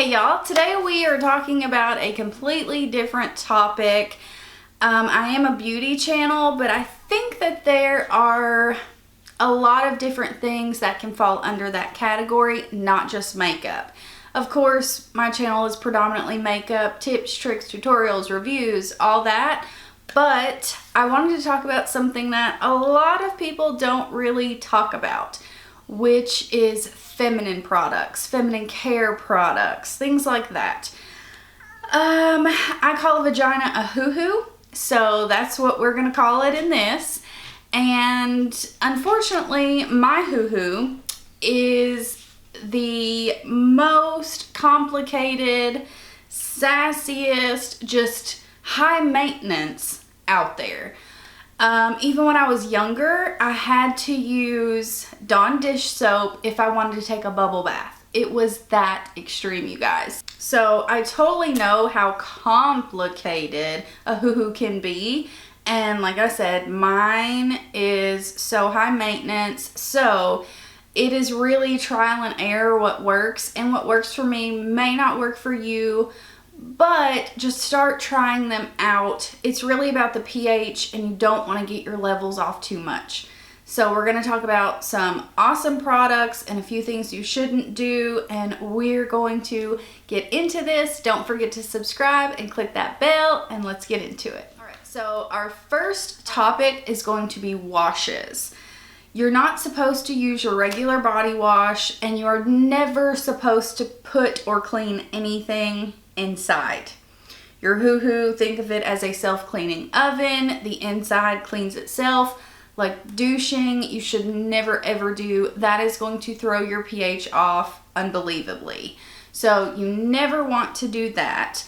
Hey y'all, today we are talking about a completely different topic. I am a beauty channel, but I think that there are a lot of different things that can fall under that category, not just makeup. Of course, my channel is predominantly makeup, tips, tricks, tutorials, reviews, all that. But I wanted to talk about something that a lot of people don't really talk about, which is feminine products, feminine care products, things like that. I call a vagina a hoo-hoo, so that's what we're gonna call it in this. And unfortunately, my hoo-hoo is the most complicated, sassiest, just high maintenance out there. Even when I was younger, I had to use Dawn dish soap if I wanted to take a bubble bath. It was that extreme, you guys. So I totally know how complicated a hoo-hoo can be. And like I said, mine is so high maintenance. So it is really trial and error what works. And what works for me may not work for you. But just start trying them out. It's really about the pH, and you don't want to get your levels off too much. So we're going to talk about some awesome products and a few things you shouldn't do, and we're going to get into this. Don't forget to subscribe and click that bell, and let's get into it. All right, so our first topic is going to be washes. You're not supposed to use your regular body wash, and you are never supposed to put or clean anything inside. Your hoo-hoo, think of it as a self-cleaning oven. The inside cleans itself. Like douching, you should never ever do. That is going to throw your pH off unbelievably. So you never want to do that.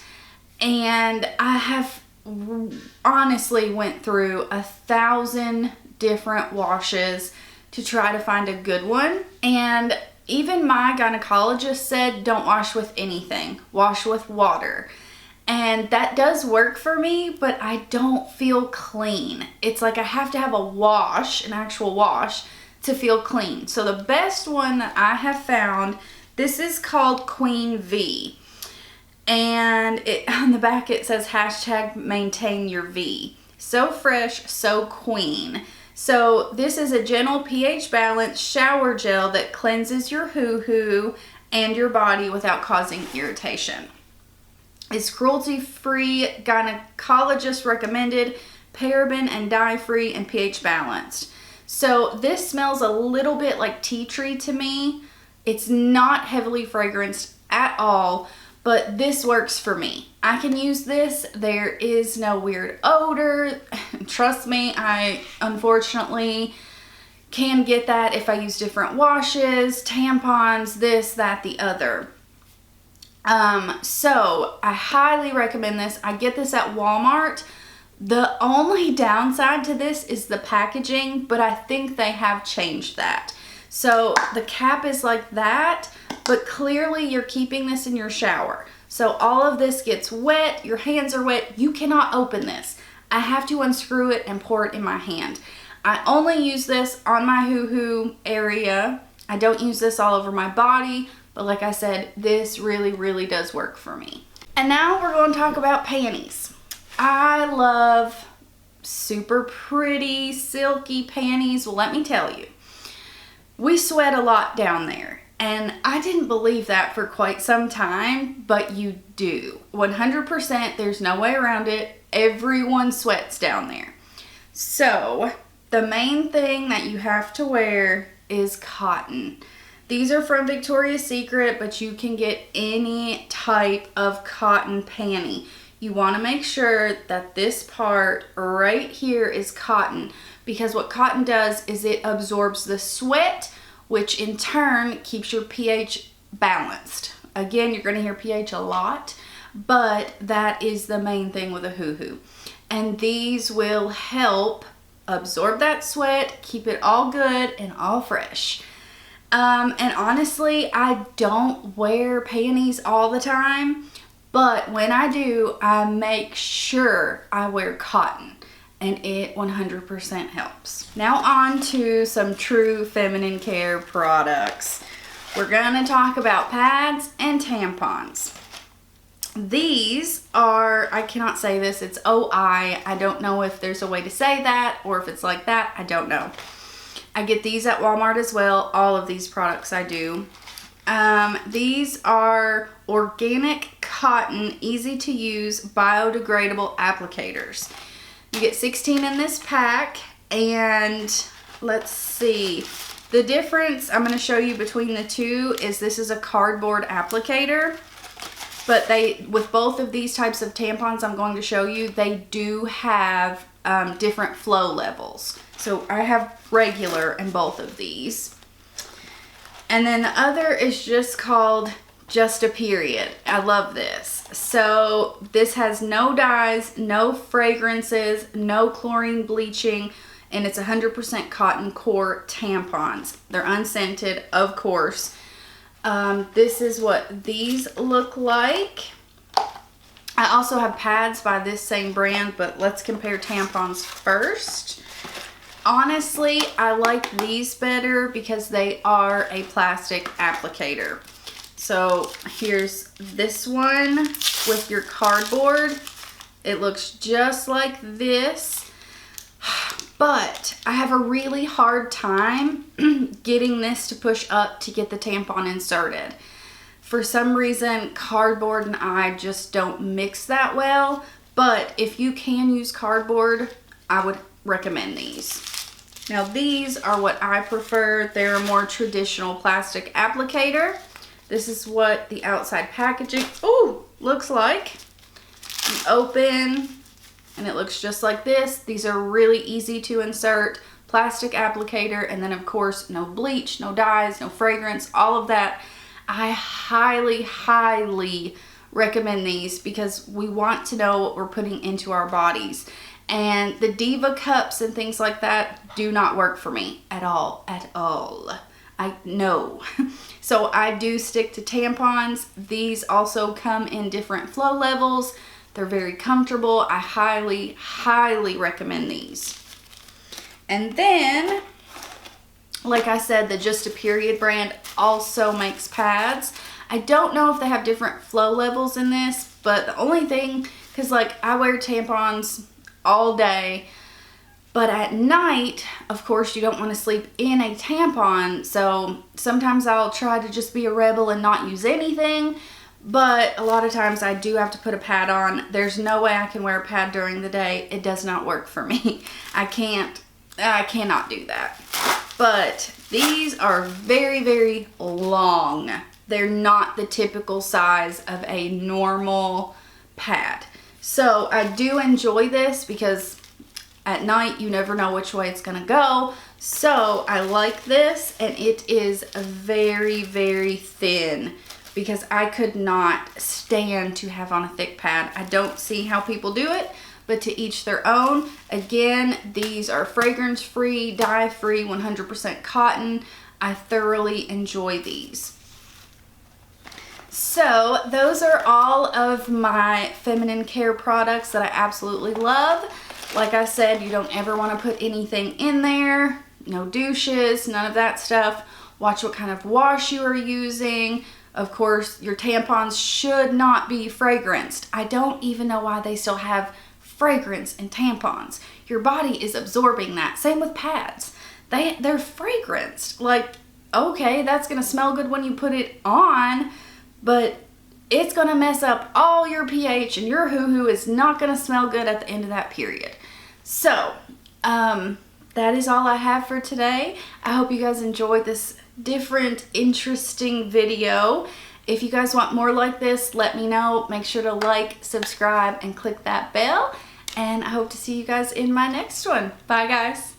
And I have honestly went through 1,000 different washes to try to find a good one. And even my gynecologist said, don't wash with anything, wash with water. And that does work for me, but I don't feel clean. It's like I have to have a wash, an actual wash, to feel clean. So the best one that I have found, this is called Queen V. And on the back it says hashtag maintain your V. So fresh, so queen. So this is a gentle pH balanced shower gel that cleanses your hoo-hoo and your body without causing irritation. It's cruelty-free, gynecologist recommended, paraben and dye-free, and pH balanced. So this smells a little bit like tea tree to me. It's not heavily fragranced at all, but this works for me. I can use this. There is no weird odor. Trust me, I unfortunately can get that if I use different washes, tampons, this, that, the other. So I highly recommend this. I get this at Walmart. The only downside to this is the packaging, but I think they have changed that. So the cap is like that, but clearly you're keeping this in your shower. So all of this gets wet, your hands are wet, you cannot open this. I have to unscrew it and pour it in my hand. I only use this on my hoo-hoo area. I don't use this all over my body, but like I said, this really, really does work for me. And now we're going to talk about panties. I love super pretty, silky panties. Well, let me tell you, we sweat a lot down there. And I didn't believe that for quite some time, but you do. 100%, there's no way around it. Everyone sweats down there. So the main thing that you have to wear is cotton. These are from Victoria's Secret, but you can get any type of cotton panty. You want to make sure that this part right here is cotton, because what cotton does is it absorbs the sweat, which in turn keeps your pH balanced. Again, you're going to hear pH a lot, but that is the main thing with a hoo-hoo. And these will help absorb that sweat, keep it all good and all fresh. And honestly, I don't wear panties all the time, but when I do, I make sure I wear cotton. And it 100% helps. Now on to some true feminine care products. we're gonna talk about pads and tampons. These are, I cannot say this, it's OI. I don't know if there's a way to say that or if it's like that, I don't know. I get these at Walmart as well. All of these products I do. These are organic cotton, easy to use, biodegradable applicators. You get 16 in this pack, and let's see. The difference I'm going to show you between the two is this is a cardboard applicator. But with both of these types of tampons I'm going to show you, they do have different flow levels. So I have regular in both of these. And then the other is just called Just a Period. I love this. So this has no dyes, no fragrances, no chlorine bleaching, and it's 100% cotton core tampons. They're unscented, of course. This is what these look like. I also have pads by this same brand, but let's compare tampons first. Honestly, I like these better because they are a plastic applicator. So here's this one with your cardboard. It looks just like this. But I have a really hard time getting this to push up to get the tampon inserted. For some reason, cardboard and I just don't mix that well. But if you can use cardboard, I would recommend these. Now these are what I prefer. They're a more traditional plastic applicator. This is what the outside packaging looks like. You open, and it looks just like this. These are really easy to insert, plastic applicator, and then of course no bleach, no dyes, no fragrance, all of that. I highly, highly recommend these because we want to know what we're putting into our bodies. And the Diva cups and things like that do not work for me at all, I know. So I do stick to tampons. These also come in different flow levels. They're very comfortable. I highly, highly recommend these. And then, like I said, the Just a Period brand also makes pads. I don't know if they have different flow levels in this, but the only thing, because like I wear tampons all day, but at night, of course, you don't want to sleep in a tampon. So sometimes I'll try to just be a rebel and not use anything. But a lot of times I do have to put a pad on. There's no way I can wear a pad during the day. It does not work for me. I cannot do that. But these are very, very long. They're not the typical size of a normal pad. So I do enjoy this because at night you never know which way it's gonna go. So I like this, and it is very, very thin because I could not stand to have on a thick pad. I don't see how people do it, but to each their own. Again, these are fragrance free, dye free, 100% cotton. I thoroughly enjoy these. So those are all of my feminine care products that I absolutely love. Like I said, you don't ever want to put anything in there. No douches, none of that stuff. Watch what kind of wash you are using. Of course, your tampons should not be fragranced. I don't even know why they still have fragrance in tampons. Your body is absorbing that. Same with pads. They're fragranced. Like, okay, that's going to smell good when you put it on, but it's going to mess up all your pH, and your hoo-hoo is not going to smell good at the end of that period. So, that is all I have for today. I hope you guys enjoyed this different, interesting video. If you guys want more like this, let me know. Make sure to like, subscribe, and click that bell. And I hope to see you guys in my next one. Bye, guys.